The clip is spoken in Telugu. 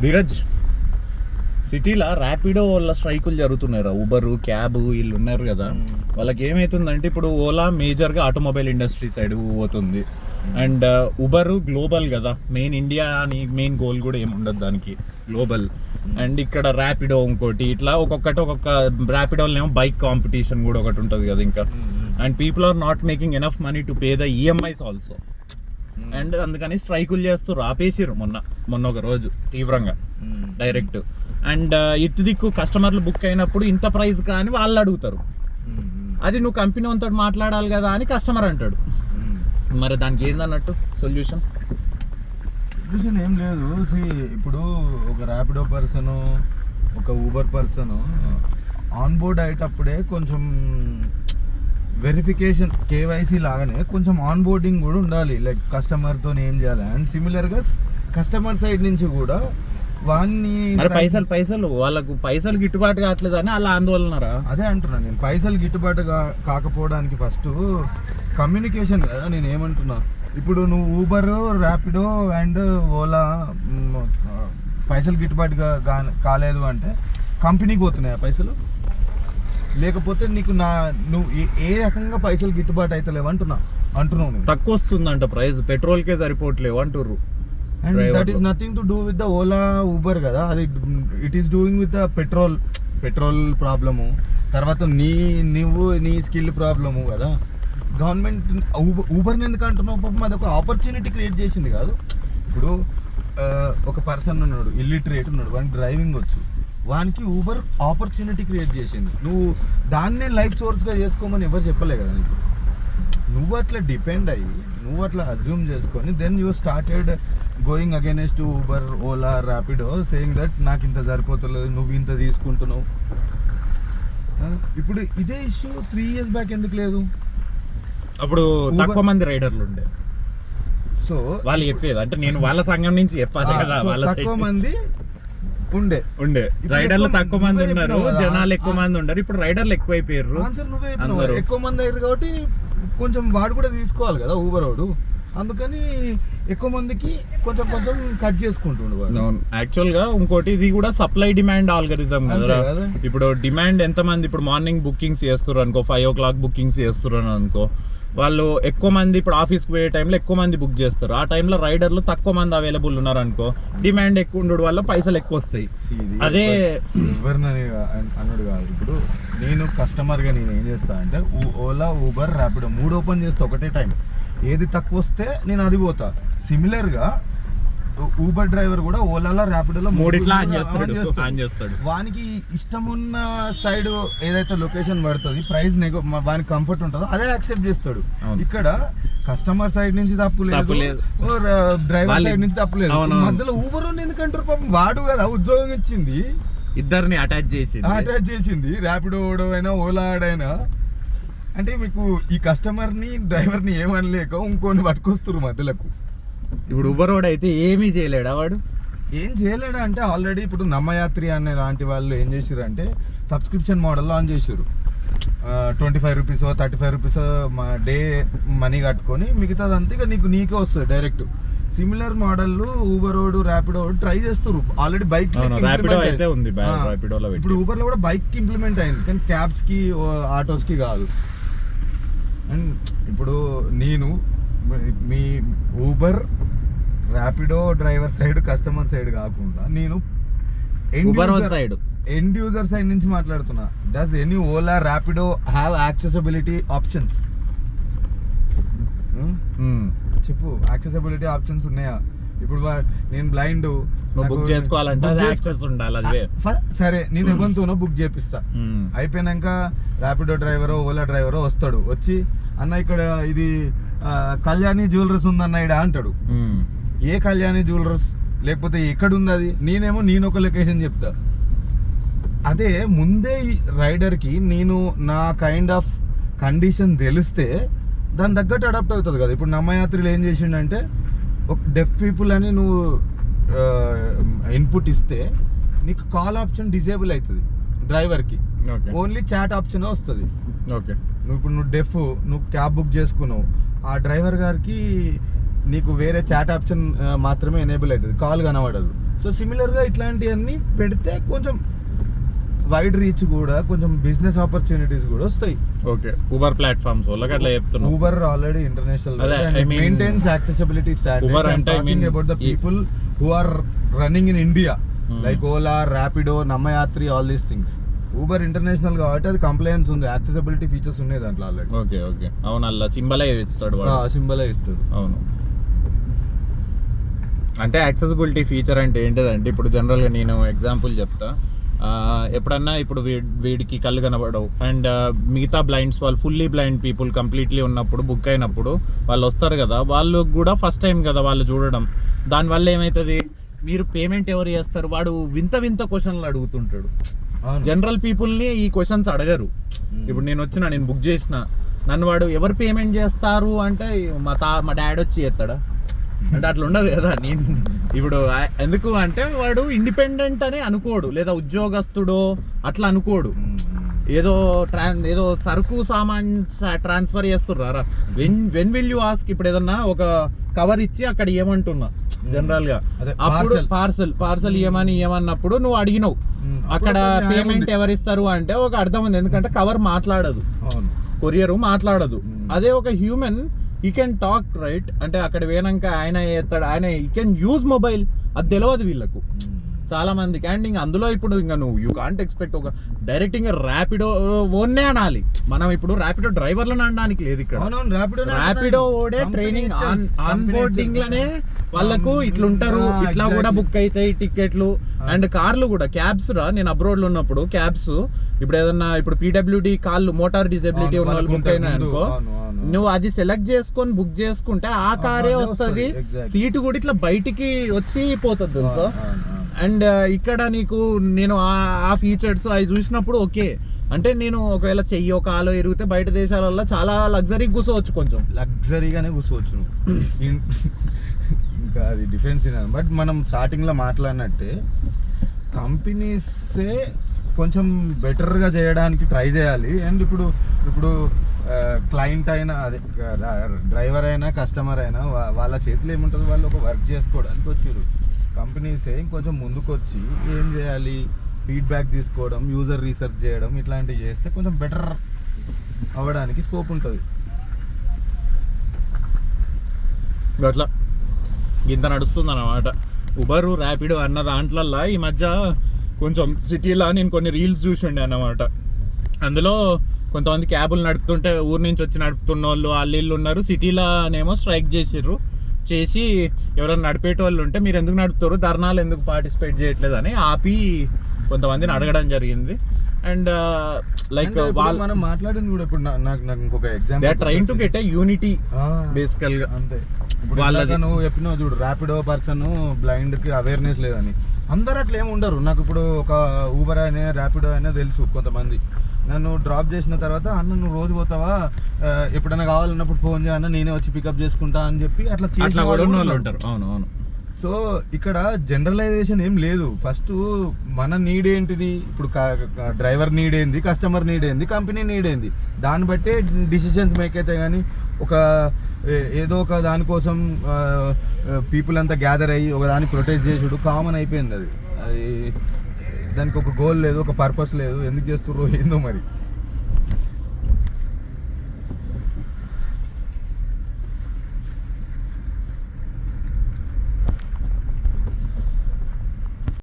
ధీరజ్, సిటీలో ర్యాపిడో వాళ్ళ స్ట్రైకులు జరుగుతున్నాయి. ఊబర్, క్యాబ్ వీళ్ళు ఉన్నారు కదా, వాళ్ళకి ఏమవుతుందంటే ఇప్పుడు ఓలా మేజర్గా ఆటోమొబైల్ ఇండస్ట్రీ సైడ్ పోతుంది. అండ్ ఉబర్ గ్లోబల్ కదా, మెయిన్ ఇండియా అని మెయిన్ గోల్ కూడా ఏమి ఉండదు దానికి, గ్లోబల్. అండ్ ఇక్కడ ర్యాపిడో ఇంకోటి, ఇట్లా ఒక్కొక్క ర్యాపిడోలో బైక్ కాంపిటీషన్ కూడా ఒకటి ఉంటుంది కదా ఇంకా. And people are not making enough money to pay the EMIs also. And అందుకని స్ట్రైకులు చేస్తూ ఆపేసిరు మొన్న ఒక రోజు తీవ్రంగా డైరెక్ట్. అండ్ ఇటు దిక్కు కస్టమర్లు బుక్ అయినప్పుడు ఇంత ప్రైస్ కానీ వాళ్ళు అడుగుతారు, అది నువ్వు కంపెనీ అంతా మాట్లాడాలి కదా అని కస్టమర్ అంటాడు. మరి దానికి ఏందన్నట్టు సొల్యూషన్ ఏం లేదు. ఇప్పుడు ఒక ర్యాపిడో పర్సన్, ఒక ఊబర్ పర్సన్ ఆన్ బోర్డ్ అయ్యేటప్పుడే కొంచెం వెరిఫికేషన్, కేవైసీ లాగానే కొంచెం ఆన్ బోర్డింగ్ కూడా ఉండాలి. లైక్ కస్టమర్తో ఏం చేయాలి. అండ్ సిమిలర్గా కస్టమర్ సైడ్ నుంచి కూడా వాన్ని పైసలు వాళ్ళకు పైసలు గిట్టుబాటు కావట్లేదు అని అలా ఆందోళనరా. అదే అంటున్నా నేను, పైసలు గిట్టుబాటు కాకపోవడానికి ఫస్ట్ కమ్యూనికేషన్ కదా. నేను ఏమంటున్నా, ఇప్పుడు నువ్వు ఊబర్, ర్యాపిడో అండ్ ఓలా పైసలు గిట్టుబాటుగా కాలేదు అంటే కంపెనీకి పోతున్నాయా పైసలు? లేకపోతే నీకు నువ్వు ఏ రకంగా పైసలు గిట్టుబాటు అవుతలేవు అంటున్నావు. తక్కువ వస్తుందంట ప్రైస్, పెట్రోల్కే సరిపోవట్లేవు అంటుర్రు. And that is nothing to do with the Ola Uber కదా, అది it is doing with the petrol problem, తర్వాత నీ స్కిల్ ప్రాబ్లము కదా. గవర్నమెంట్ ఊబర్ని ఎందుకు అంటున్నావు? పాపం అది ఒక ఆపర్చునిటీ క్రియేట్ చేసింది కాదు. ఇప్పుడు ఒక పర్సన్ ఉన్నాడు, ఇల్లిటరేట్ ఉన్నాడు, వానికి డ్రైవింగ్ వచ్చు, వానికి ఊబర్ ఆపర్చునిటీ క్రియేట్ చేసింది. నువ్వు దాన్నే లైఫ్ సోర్స్గా చేసుకోమని ఎవరు చెప్పలే కదా నీకు. నువ్వు అట్లా డిపెండ్ అయ్యి, నువ్వు అట్లా అజ్యూమ్ చేసుకొని then you started going against Uber, Ola, Rapido, saying that నాకు ఇంత సరిపోతలేదు, నువ్వు ఇంత తీసుకుంటున్నావు. ఇప్పుడు ఇదే ఇష్యూ 3 years బ్యాక్ ఎందుకు లేదు? అప్పుడు తక్కువ మంది రైడర్లు ఉండే, సో వాళ్ళు చెప్పేది అంటే నేను వాళ్ళ సంఘం నుంచి చెప్పాలి కదా. వాళ్ళ తక్కువ మంది ఉండే రైడర్లు తక్కువ మంది ఉన్నారు, జనాలు ఎక్కువ మంది ఉన్నారు. ఇప్పుడు రైడర్లు ఎక్కువైపోయారు, ఎక్కువ మంది అయ్యారు కాబట్టి కొంచెం వాడు కూడా తీసుకోవాలి కదా ఊబర్ వాడు. అందుకని ఎక్కువ మందికి కొంచెం కట్ చేసుకుంటుండే. యాక్చువల్ గా ఇంకోటి, ఇది కూడా సప్లై డిమాండ్ ఆల్గరిథం కదా. ఇప్పుడు డిమాండ్ ఎంత మంది ఇప్పుడు మార్నింగ్ బుకింగ్స్ చేస్తారు అనుకో, 5 o'clock బుకింగ్స్ చేస్తున్నారు అనుకో, వాళ్ళు ఎక్కువ మంది ఇప్పుడు ఆఫీస్కి పోయే టైంలో ఎక్కువ మంది బుక్ చేస్తారు. ఆ టైంలో రైడర్లు తక్కువ మంది అవైలబుల్ ఉన్నారు అనుకో, డిమాండ్ ఎక్కువ ఉండడం వల్ల పైసలు ఎక్కువ వస్తాయి. అదే ఎవరినని అన్నాడు కాదు. ఇప్పుడు నేను కస్టమర్గా నేను ఏం చేస్తా అంటే, ఓలా, ఊబర్, ర్యాపిడో 3 ఓపెన్ చేస్తే ఒకటే టైం, ఏది తక్కువ వస్తే నేను అది పోతా. సిమిలర్గా ఊబర్ డ్రైవర్ కూడా ఓలాలో, ర్యాపిడోలో 3 ఆన్ చేస్తాడు. వానికి ఇష్టమున్న సైడ్ ఏదైతే లొకేషన్ పడుతుంది, ప్రైస్ వానికి కంఫర్ట్ ఉంటుందో అదే యాక్సెప్ట్ చేస్తాడు. ఇక్కడ కస్టమర్ సైడ్ నుంచి తప్పు లేదు, డ్రైవర్ సైడ్ నుంచి తప్పు లేదు. మధ్యలో ఊబర్ ఎందుకంటారు? పాపం వాడు కదా ఉద్యోగం ఇచ్చింది, ఇద్దరిని అటాచ్ చేసింది. ర్యాపిడో ఓడైనా, ఓలా ఆడైనా. అంటే మీకు ఈ కస్టమర్ని, డ్రైవర్ని ఏమనలేక ఇంకోని పట్టుకొస్తారు మధ్యలకు. ఇప్పుడు ఉబర్ వాడు అయితే ఏమీ చేయలేడా? వాడు ఏం చేయలేడా అంటే, ఆల్రెడీ ఇప్పుడు నమ్మయాత్రి అనే లాంటి వాళ్ళు ఏం చేసారు అంటే సబ్స్క్రిప్షన్ మోడల్ ఆన్ చేసారు. 25 rupees, 35 rupees డే మనీ కట్టుకొని మిగతాదంతా ఇక నీకే వస్తుంది డైరెక్ట్. సిమిలర్ మోడల్ ఊబర్ వాడు, ర్యాపిడో వాడు ట్రై చేస్తారు. ఆల్రెడీ బైక్ ఇప్పుడు ఊబర్ లో కూడా బైక్ ఇంప్లిమెంట్ అయింది, కానీ క్యాబ్స్ కి, ఆటోస్ కి కాదు. అండ్ ఇప్పుడు నేను మీ Uber, Rapido driver side, customer side కాకుండా నేను ఎండ్ యూజర్ సైడ్ నుంచి మాట్లాడుతున్నా. Does any Ola, Rapido have accessibility options? చెప్పు, యాక్సెసిబిలిటీ ఆప్షన్స్ ఉన్నాయా? ఇప్పుడు నేను బ్లైండ్, బుక్ చేసుకోవాలంటే యాక్సెస్ ఉండాలి. సరే, నేను ఎవరితోనో బుక్ చేపిస్తా. అయిపోయినాక ర్యాపిడో డ్రైవరో, ఓలా డ్రైవరో వస్తాడు, వచ్చి అన్న ఇక్కడ ఇది కళ్యాణి జ్యువెలర్స్ ఉందన్న ఇడ అంటాడు. ఏ కళ్యాణి జ్యువెలర్స్, లేకపోతే ఎక్కడుంది అది? నేను ఒక లొకేషన్ చెప్తా. అదే ముందే రైడర్కి నేను నా కైండ్ ఆఫ్ కండిషన్ తెలిస్తే దాని తగ్గట్టు అడాప్ట్ అవుతుంది కదా. ఇప్పుడు నమ్మయాత్రిలో ఏం చేసిండంటే, ఒక డెఫ్ పీపుల్ అని నువ్వు ఇన్పుట్ ఇస్తే నీకు కాల్ ఆప్షన్ డిజేబుల్ అవుతుంది డ్రైవర్కి, ఓన్లీ చాట్ ఆప్షన్ వస్తుంది. ఓకే, నువ్వు డెఫ్, నువ్వు క్యాబ్ బుక్ చేసుకున్నావు, ఆ డ్రైవర్ గారికి నీకు వేరే చాట్ ఆప్షన్ మాత్రమే ఎనేబుల్ అవుతుంది, కాల్ కనబడదు. సో సిమిలర్గా ఇట్లాంటివన్నీ పెడితే కొంచెం వైడ్ రీచ్ కూడా, కొంచెం బిజినెస్ ఆపర్చునిటీస్ కూడా వస్తాయి. ఓకే, ఊబర్ ప్లాట్ఫామ్స్ వాళ్ళకి అట్లా చెప్తున్నాం. ఊబర్ ఆల్రెడీ ఇంటర్నేషనల్ అదే, I mean, maintains accessibility standards. Uber అంటే I mean about the people who are running in India like Ola, Rapido, Namma Yatri, all these things. Uber international కాబట్టి అది కంప్లైన్స్ ఉంది, యాక్సెసిబిలిటీ ఫీచర్స్ ఉన్నాయి దాంట్లో ఆల్రెడీ. ఓకే ఓకే, అవును, అలా సింబలే ఇస్తాడు వాడు. సింబల్ ఇస్తాడు. అవును, అంటే యాక్సెసిబిలిటీ ఫీచర్ అంటే ఏంటిదంటే ఇప్పుడు జనరల్గా నేను ఎగ్జాంపుల్ చెప్తా. ఎప్పుడన్నా ఇప్పుడు వీడికి కళ్ళు కనబడవు అండ్ మిగతా బ్లైండ్స్ వాళ్ళు ఫుల్లీ బ్లైండ్ పీపుల్ కంప్లీట్లీ ఉన్నప్పుడు బుక్ అయినప్పుడు వాళ్ళు వస్తారు కదా, వాళ్ళు కూడా ఫస్ట్ టైం కదా వాళ్ళు చూడడం. దానివల్ల ఏమవుతుంది, మీరు పేమెంట్ ఎవరు చేస్తారు, వాడు వింత వింత క్వశ్చన్లు అడుగుతుంటాడు. జనరల్ పీపుల్ని ఈ క్వశ్చన్స్ అడగరు. ఇప్పుడు నేను బుక్ చేసిన, నన్ను వాడు ఎవరు పేమెంట్ చేస్తారు అంటే మా డాడీ వచ్చి చేస్తాడా అంటే అట్లా ఉండదు కదా. నేను ఇప్పుడు ఎందుకు అంటే వాడు ఇండిపెండెంట్ అని అనుకోడు, లేదా ఉద్యోగస్తుడో అట్లా అనుకోడు. ఏదో సరుకు సామాన్ ట్రాన్స్ఫర్ చేస్తుర్రా. వెన్ విల్ యూ ఆస్క్, ఇప్పుడు ఏదన్నా ఒక కవర్ ఇచ్చి అక్కడ ఏమంటున్నా జనరల్ గా, అప్పుడు పార్సల్ ఏమన్నప్పుడు నువ్వు అడిగినావు, అక్కడ పేమెంట్ ఎవరిస్తారు అంటే ఒక అర్థం ఉంది. ఎందుకంటే కవర్ మాట్లాడదు, కొరియర్ మాట్లాడదు. అదే ఒక హ్యూమన్ ఈ కెన్ టాక్ రైట్, అంటే అక్కడ పోయినాక ఆయన ఈ కెన్ యూజ్ మొబైల్. అది తెలియదు వీళ్ళకు చాలా మందికి. అండ్ ఇంకా అందులో ఇప్పుడు ఇంకా నువ్వు యూ కాంట్ ఎక్స్పెక్ట్ ఒక డైరెక్ట్ ఇంకా ర్యాపిడో ఓన్నే అనాలి. మనం ఇప్పుడు ర్యాపిడో డ్రైవర్లను అనడానికి లేదు ఇక్కడ. ర్యాపిడో ఓడే ట్రైనింగ్ ఆన్ బోర్డింగ్ లోనే వాళ్ళకు ఇట్లుంటారు, ఇట్లా కూడా బుక్ అవుతాయి టికెట్లు. అండ్ కార్లు కూడా, క్యాబ్స్ రా, నేను అబ్రోడ్ లో ఉన్నప్పుడు క్యాబ్స్ ఇప్పుడు ఏదన్నా ఇప్పుడు పీడబ్ల్యూడి కార్లు, మోటార్ డిసేబిలిటీ ఉన్న వాళ్ళు బుక్ అయినా అనుకో, నువ్వు అది సెలెక్ట్ చేసుకొని బుక్ చేసుకుంటే ఆ కారే వస్తుంది, సీటు కూడా ఇట్లా బయటికి వచ్చి పోతుంది తెలుసా. అండ్ ఇక్కడ నేను ఆ ఫీచర్స్ అవి చూసినప్పుడు ఓకే, అంటే నేను ఒకవేళ చెయ్యో కాలో ఎరిగితే బయట దేశాలలో చాలా లగ్జరీ కూర్చోవచ్చు, కొంచెం లగ్జరీగానే కూర్చోవచ్చు నువ్వు. ఇంకా అది డిఫరెన్స్. బట్ మనం స్టార్టింగ్లో మాట్లాడినట్టే కంపెనీసే కొంచెం బెటర్గా చేయడానికి ట్రై చేయాలి. అండ్ ఇప్పుడు క్లయింట్ అయినా, అదే డ్రైవర్ అయినా, కస్టమర్ అయినా వాళ్ళ చేతిలో ఏముంటుంది, వాళ్ళు ఒక వర్క్ చేసుకోవడానికి వచ్చారు. కంపెనీసే ఇంకొంచెం ముందుకు వచ్చి ఏం చేయాలి, ఫీడ్బ్యాక్ తీసుకోవడం, యూజర్ రీసెర్చ్ చేయడం, ఇట్లాంటివి చేస్తే కొంచెం బెటర్ అవ్వడానికి స్కోప్ ఉంటుంది. అట్లా ఇంత నడుస్తుంది అన్నమాట ఉబరు, ర్యాపిడో అన్న దాంట్లల్లో. ఈ మధ్య కొంచెం సిటీలో నేను కొన్ని రీల్స్ చూసిండే అన్నమాట. అందులో కొంతమంది క్యాబులు నడుపుతుంటే ఊరు నుంచి వచ్చి నడుపుతున్న వాళ్ళు వాళ్ళు ఉన్నారు. సిటీలోనేమో స్ట్రైక్ చేసి ఎవరైనా నడిపేటోళ్ళు ఉంటే మీరు ఎందుకు నడుపుతారు, ధర్నాలు ఎందుకు పార్టిసిపేట్ చేయట్లేదు అని ఆపి కొంతమందిని అడగడం జరిగింది. అండ్ లైక్ వాళ్ళు మనం మాట్లాడింది కూడా ఇప్పుడు నాకు ఇంకొక example, they are trying to get a unity బేసికల్ గా. అంతే, వాళ్ళగా నువ్వు చెప్పినావు చూడు, ర్యాపిడో పర్సన్ బ్లైండ్ కి అవేర్నెస్ లేదని. అందరు అట్లా ఏమి ఉండరు. నాకు ఇప్పుడు ఒక ఊబర్ అయినా ర్యాపిడో అయినా తెలుసు. కొంతమంది నన్ను డ్రాప్ చేసిన తర్వాత, అన్న నువ్వు రోజు పోతావా, ఎప్పుడైనా కావాలన్నప్పుడు ఫోన్ చేయన్న, నేనే వచ్చి పికప్ చేసుకుంటా అని చెప్పి అట్లా చేసిన వాళ్ళు ఉంటారు. అవును. సో ఇక్కడ జనరలైజేషన్ ఏం లేదు. ఫస్ట్ మన నీడ్ ఏంటిది, ఇప్పుడు డ్రైవర్ నీడ్ ఏంది, కస్టమర్ నీడ్ ఏంది, కంపెనీ నీడ్ ఏంది, దాన్ని బట్టే డిసిషన్స్ మేక్ అయితే. కానీ ఏదో ఒక దానికోసం పీపుల్ అంతా గ్యాదర్ అయ్యి ఒక దాన్ని ప్రొటెక్ట్ చేసుడు కామన్ అయిపోయింది. అది దానికి ఒక గోల్ లేదు, ఒక పర్పస్ లేదు, ఎందుకు చేస్తుర్రో ఏందో మరి.